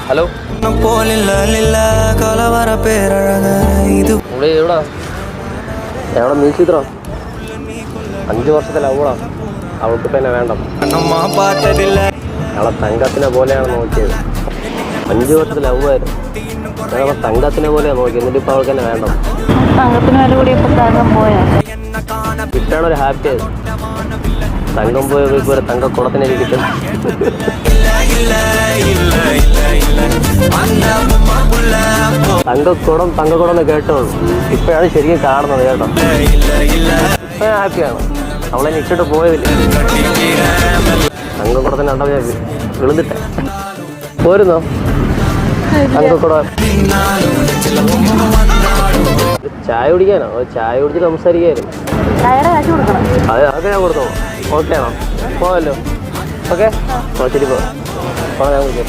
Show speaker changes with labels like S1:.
S1: Hello എവിടാ? എവിടെ മീശിത്രോ? 5 വർഷത്തെ ലവ്വാ. അവൾക്ക് തന്നെ വേണ്ട. അവളെ തങ്കത്തിനെ പോലെയാണ് നോക്കിയത്. 5 വർഷത്തെ ലവ്വായിരുന്നു. ഞങ്ങളെ തങ്കത്തിനെ പോലെയാണ് നോക്കിയത്. എന്നിട്ട് ഇപ്പം അവൾക്ക് തന്നെ വേണ്ട.
S2: തങ്കത്തിന് വില കൂടിയപ്പോൾ തങ്കം പോയാ
S1: കിട്ടാണ് ഒരു ഹാപ്പി ആയത്. തങ്കം പോയപ്പോൾ ഇപ്പോൾ ഒരു തങ്കക്കുടത്തിനെ കിട്ടും. തങ്കക്കുടം എന്ന് കേട്ടോളൂ. ഇപ്പോഴാണ് ശരിക്കും കാണുന്നത് കേട്ടോ. ഇപ്പം ഹാപ്പിയാണ്. അവളെ ഇട്ടിട്ട് പോയതില്ല. തങ്കക്കുടത്തിന് കണ്ടപ്പോൾ ഞാൻ വിളുന്നിട്ടെ പോരുന്നോ? തങ്കക്കുടം ചായ കുടിക്കാനോ? ചായ കുടിച്ചിട്ട് സംസാരിക്കായിരുന്നു. അതൊക്കെ ഞാൻ കൊടുത്തോ? ഓക്കെ ആണോ? പോവല്ലോ. ഓക്കെ ശരി. പോകാം ഞാൻ കുടിക്കാം.